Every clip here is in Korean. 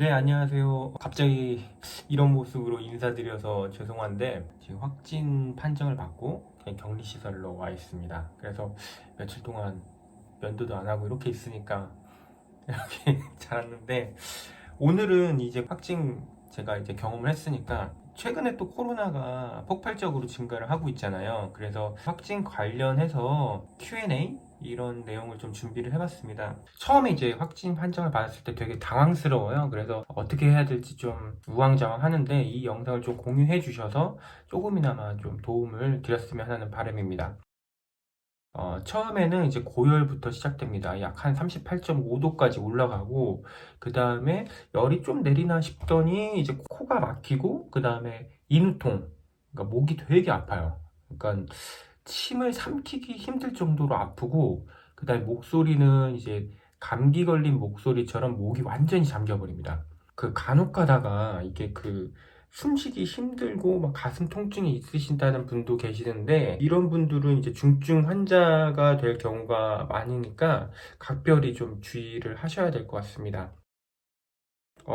네, 안녕하세요. 갑자기 이런 모습으로 인사드려서 죄송한데, 지금 확진 판정을 받고 그냥 격리시설로 와 있습니다. 그래서 며칠 동안 면도도 안 하고 이렇게 있으니까 이렇게 자랐는데, 오늘은 이제 확진 제가 이제 경험을 했으니까, 최근에 또 코로나가 폭발적으로 증가를 하고 있잖아요. 그래서 확진 관련해서 Q&A 이런 내용을 좀 준비를 해봤습니다. 처음에 이제 확진 판정을 받았을 때 되게 당황스러워요. 그래서 어떻게 해야 될지 좀 우왕좌왕 하는데, 이 영상을 좀 공유해 주셔서 조금이나마 좀 도움을 드렸으면 하는 바람입니다. 처음에는 이제 고열부터 시작됩니다. 약 한 38.5도까지 올라가고, 그 다음에 열이 좀 내리나 싶더니 이제 코가 막히고, 그 다음에 인후통, 그러니까 목이 되게 아파요. 그러니까 침을 삼키기 힘들 정도로 아프고, 그 다음에 목소리는 이제 감기 걸린 목소리처럼 목이 완전히 잠겨버립니다. 그 간혹 가다가 이게 숨쉬기 힘들고 막 가슴 통증이 있으신다는 분도 계시는데, 이런 분들은 이제 중증 환자가 될 경우가 많으니까 각별히 좀 주의를 하셔야 될 것 같습니다.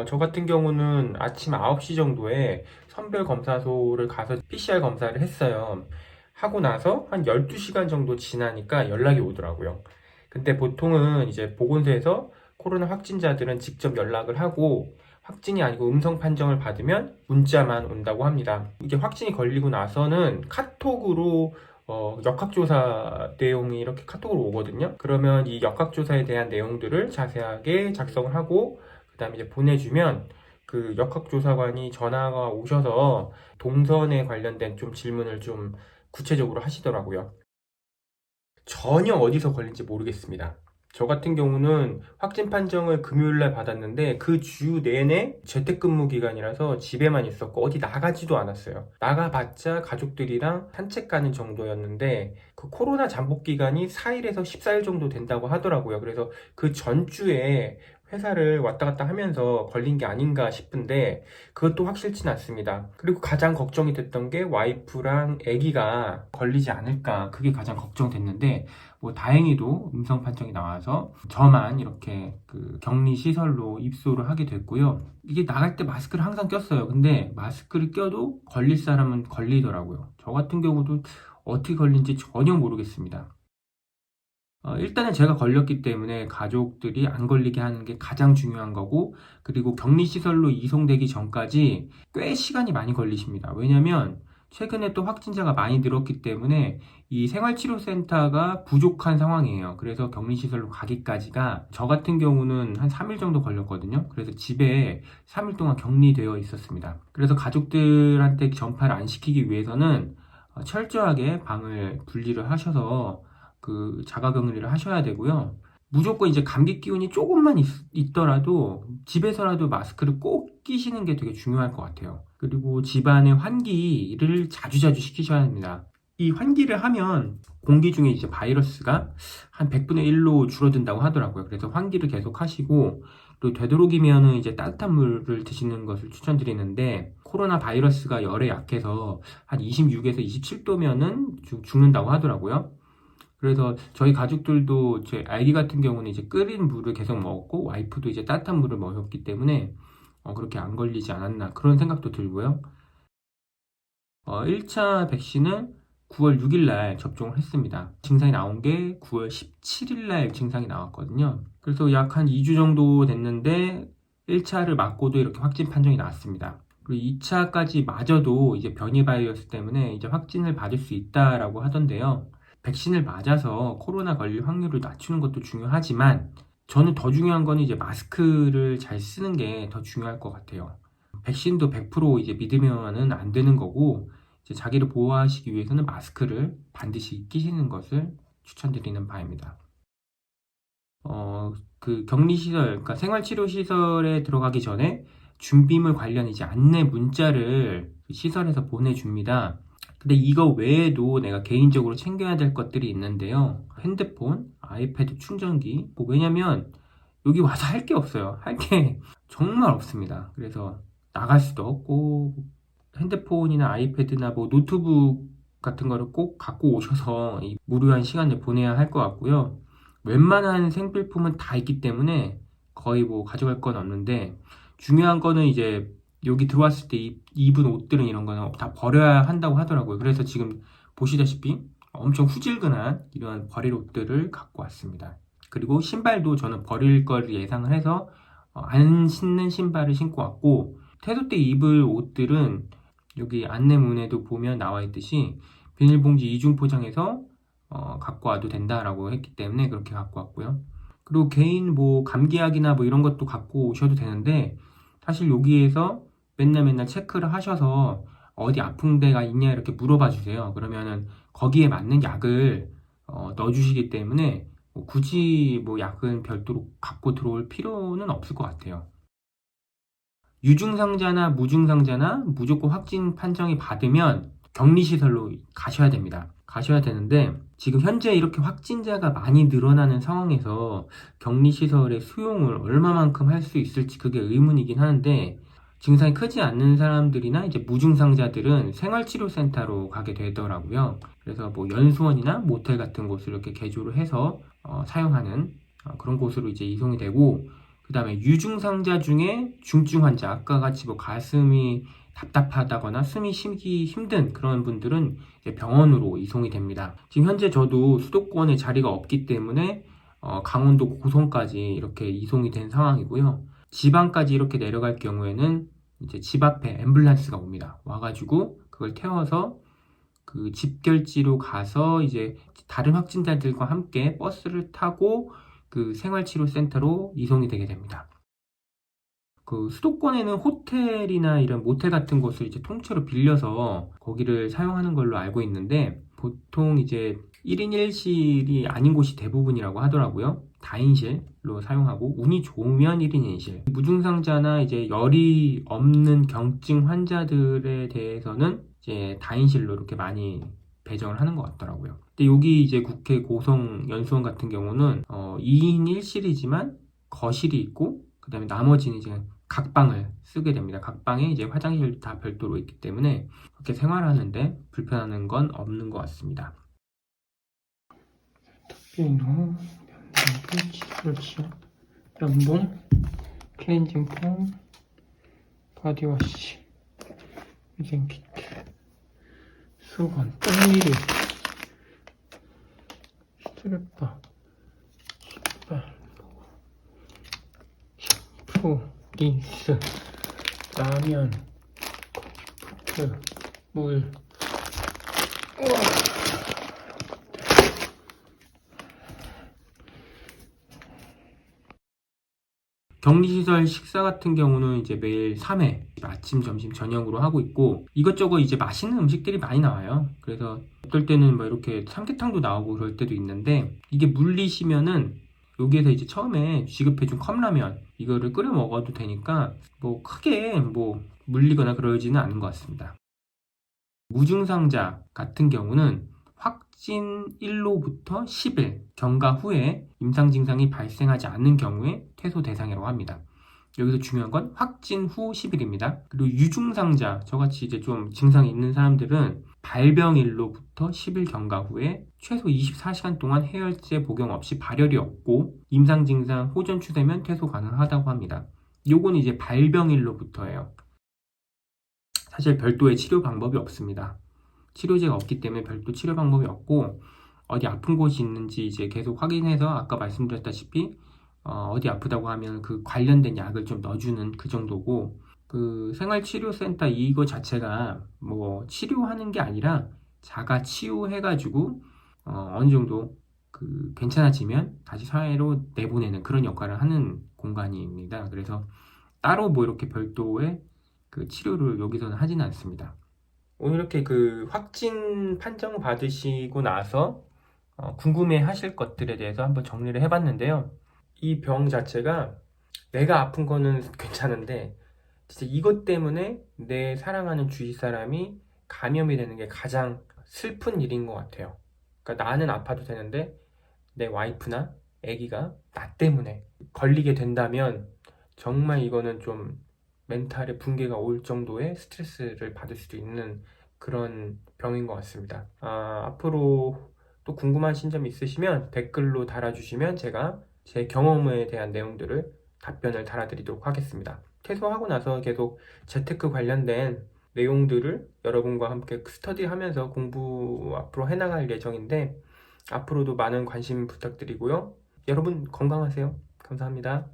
저 같은 경우는 아침 9시 정도에 선별검사소를 가서 PCR 검사를 했어요. 하고 나서 한 12시간 정도 지나니까 연락이 오더라고요. 근데 보통은 이제 보건소에서 코로나 확진자들은 직접 연락을 하고, 확진이 아니고 음성 판정을 받으면 문자만 온다고 합니다. 이게 확진이 걸리고 나서는 카톡으로 역학조사 내용이 이렇게 카톡으로 오거든요. 그러면 이 역학조사에 대한 내용들을 자세하게 작성을 하고, 그 다음에 이제 보내주면 그 역학조사관이 전화가 오셔서 동선에 관련된 좀 질문을 좀 구체적으로 하시더라고요. 전혀 어디서 걸린지 모르겠습니다. 저 같은 경우는 확진 판정을 금요일날 받았는데, 그 주 내내 재택근무 기간이라서 집에만 있었고 어디 나가지도 않았어요. 나가봤자 가족들이랑 산책 가는 정도였는데, 그 코로나 잠복 기간이 4일에서 14일 정도 된다고 하더라고요. 그래서 그 전주에 회사를 왔다 갔다 하면서 걸린 게 아닌가 싶은데, 그것도 확실치는 않습니다. 그리고 가장 걱정이 됐던 게 와이프랑 아기가 걸리지 않을까, 그게 가장 걱정됐는데, 뭐 다행히도 음성 판정이 나와서 저만 이렇게 그 격리 시설로 입소를 하게 됐고요. 이게 나갈 때 마스크를 항상 꼈어요. 근데 마스크를 껴도 걸릴 사람은 걸리더라고요. 저 같은 경우도 어떻게 걸린지 전혀 모르겠습니다. 일단은 제가 걸렸기 때문에 가족들이 안 걸리게 하는 게 가장 중요한 거고, 그리고 격리시설로 이송되기 전까지 꽤 시간이 많이 걸리십니다. 왜냐면 최근에 또 확진자가 많이 늘었기 때문에 이 생활치료센터가 부족한 상황이에요. 그래서 격리시설로 가기까지가, 저 같은 경우는 한 3일 정도 걸렸거든요. 그래서 집에 3일 동안 격리되어 있었습니다. 그래서 가족들한테 전파를 안 시키기 위해서는 철저하게 방을 분리를 하셔서 그 자가격리를 하셔야 되고요. 무조건 이제 감기 기운이 조금만 있더라도 집에서라도 마스크를 꼭 끼시는 게 되게 중요할 것 같아요. 그리고 집안의 환기를 자주자주 시키셔야 합니다. 이 환기를 하면 공기 중에 이제 바이러스가 한 100분의 1로 줄어든다고 하더라고요. 그래서 환기를 계속 하시고, 또 되도록이면은 이제 따뜻한 물을 드시는 것을 추천드리는데, 코로나 바이러스가 열에 약해서 한 26에서 27도면은 죽는다고 하더라고요. 그래서 저희 가족들도, 제 아기 같은 경우는 이제 끓인 물을 계속 먹었고, 와이프도 이제 따뜻한 물을 먹었기 때문에 그렇게 안 걸리지 않았나, 그런 생각도 들고요. 1차 백신은 9월 6일 날 접종을 했습니다. 증상이 나온 게 9월 17일 날 증상이 나왔거든요. 그래서 약 한 2주 정도 됐는데 1차를 맞고도 이렇게 확진 판정이 나왔습니다. 그리고 2차까지 맞아도 이제 변이 바이러스 때문에 이제 확진을 받을 수 있다라고 하던데요. 백신을 맞아서 코로나 걸릴 확률을 낮추는 것도 중요하지만, 저는 더 중요한 거는 이제 마스크를 잘 쓰는 게 더 중요할 것 같아요. 백신도 100% 이제 믿으면은 안 되는 거고, 이제 자기를 보호하시기 위해서는 마스크를 반드시 끼시는 것을 추천드리는 바입니다. 그 격리시설, 그러니까 생활치료시설에 들어가기 전에 준비물 관련 이제 안내 문자를 그 시설에서 보내줍니다. 근데 이거 외에도 내가 개인적으로 챙겨야 될 것들이 있는데요. 핸드폰, 아이패드 충전기, 왜냐면 여기 와서 할 게 없어요. 할 게 정말 없습니다. 그래서 나갈 수도 없고, 핸드폰이나 아이패드나 뭐 노트북 같은 거를 꼭 갖고 오셔서 이 무료한 시간을 보내야 할 것 같고요. 웬만한 생필품은 다 있기 때문에 거의 뭐 가져갈 건 없는데, 중요한 거는 이제 여기 들어왔을 때 입은 옷들은 이런 거는 다 버려야 한다고 하더라고요. 그래서 지금 보시다시피 엄청 후질근한 이런 버릴 옷들을 갖고 왔습니다. 그리고 신발도 저는 버릴 걸 예상을 해서 안 신는 신발을 신고 왔고, 태도 때 입을 옷들은 여기 안내문에도 보면 나와 있듯이 비닐봉지 이중 포장해서 갖고 와도 된다라고 했기 때문에 그렇게 갖고 왔고요. 그리고 개인 뭐 감기약이나 뭐 이런 것도 갖고 오셔도 되는데, 사실 여기에서 맨날 체크를 하셔서 어디 아픈 데가 있냐 이렇게 물어봐 주세요. 그러면은 거기에 맞는 약을 넣어주시기 때문에 굳이 뭐 약은 별도로 갖고 들어올 필요는 없을 것 같아요. 유증상자나 무증상자나 무조건 확진 판정이 받으면 격리시설로 가셔야 됩니다. 가셔야 되는데, 지금 현재 이렇게 확진자가 많이 늘어나는 상황에서 격리시설의 수용을 얼마만큼 할 수 있을지 그게 의문이긴 하는데, 증상이 크지 않는 사람들이나 이제 무증상자들은 생활치료센터로 가게 되더라고요. 그래서 뭐 연수원이나 모텔 같은 곳을 이렇게 개조를 해서 사용하는 그런 곳으로 이제 이송이 되고, 그 다음에 유증상자 중에 중증 환자, 아까 같이 뭐 가슴이 답답하다거나 숨이 쉬기 힘든 그런 분들은 이제 병원으로 이송이 됩니다. 지금 현재 저도 수도권에 자리가 없기 때문에 강원도 고성까지 이렇게 이송이 된 상황이고요. 지방까지 이렇게 내려갈 경우에는 이제 집 앞에 앰뷸런스가 옵니다. 와가지고 그걸 태워서 그 집결지로 가서 이제 다른 확진자들과 함께 버스를 타고 그 생활치료센터로 이송이 되게 됩니다. 그 수도권에는 호텔이나 이런 모텔 같은 곳을 이제 통째로 빌려서 거기를 사용하는 걸로 알고 있는데, 보통 이제 1인 1실이 아닌 곳이 대부분이라고 하더라고요. 다인실로 사용하고, 운이 좋으면 1인 1실. 무증상자나 이제 열이 없는 경증 환자들에 대해서는 이제 다인실로 이렇게 많이 배정을 하는 것 같더라고요. 근데 여기 이제 국회 고성 연수원 같은 경우는 2인 1실이지만 거실이 있고, 그 다음에 나머지는 이제 각방을 쓰게 됩니다. 각방에 이제 화장실 다 별도로 있기 때문에 그렇게 생활하는데 불편한 건 없는 것 같습니다. 턱비누, 면봉, 칫솔, 면봉, 클렌징 폼, 바디워시, 위생 키트, 수건, 똥미리, 스트랩바, 신발, 샴푸, 린스, 라면, 커피포트, 물. 우와. 격리시설 식사 같은 경우는 이제 매일 3회 아침, 점심, 저녁으로 하고 있고, 이것저것 이제 맛있는 음식들이 많이 나와요. 그래서 어떨 때는 뭐 이렇게 삼계탕도 나오고 그럴 때도 있는데, 이게 물리시면은 여기에서 이제 처음에 지급해준 컵라면 이거를 끓여 먹어도 되니까 뭐 크게 뭐 물리거나 그러지는 않은 것 같습니다. 무증상자 같은 경우는 확진 1로부터 10일 경과 후에 임상 증상이 발생하지 않는 경우에 퇴소 대상이라고 합니다. 여기서 중요한 건 확진 후 10일입니다. 그리고 유증상자, 저같이 이제 좀 증상이 있는 사람들은 발병일로부터 10일 경과 후에 최소 24시간 동안 해열제 복용 없이 발열이 없고 임상 증상 호전 추세면 퇴소 가능하다고 합니다. 요건 이제 발병일로부터예요. 사실 별도의 치료 방법이 없습니다. 치료제가 없기 때문에 별도 치료 방법이 없고, 어디 아픈 곳이 있는지 이제 계속 확인해서 아까 말씀드렸다시피 어디 아프다고 하면 그 관련된 약을 좀 넣어주는 그 정도고, 그 생활치료센터 이거 자체가 뭐 치료하는 게 아니라 자가 치유해가지고 어느 정도 그 괜찮아지면 다시 사회로 내보내는 그런 역할을 하는 공간입니다. 그래서 따로 뭐 이렇게 별도의 그 치료를 여기서는 하지는 않습니다. 오늘 이렇게 그 확진 판정 받으시고 나서 궁금해 하실 것들에 대해서 한번 정리를 해봤는데요. 이 병 자체가 내가 아픈 거는 괜찮은데 진짜 이것 때문에 내 사랑하는 주위 사람이 감염이 되는 게 가장 슬픈 일인 것 같아요. 그러니까 나는 아파도 되는데 내 와이프나 아기가 나 때문에 걸리게 된다면 정말 이거는 좀 멘탈에 붕괴가 올 정도의 스트레스를 받을 수도 있는 그런 병인 것 같습니다. 앞으로 또 궁금하신 점 있으시면 댓글로 달아주시면 제가 제 경험에 대한 내용들을 답변을 달아드리도록 하겠습니다. 퇴소하고 나서 계속 재테크 관련된 내용들을 여러분과 함께 스터디하면서 공부 앞으로 해나갈 예정인데 앞으로도 많은 관심 부탁드리고요. 여러분 건강하세요. 감사합니다.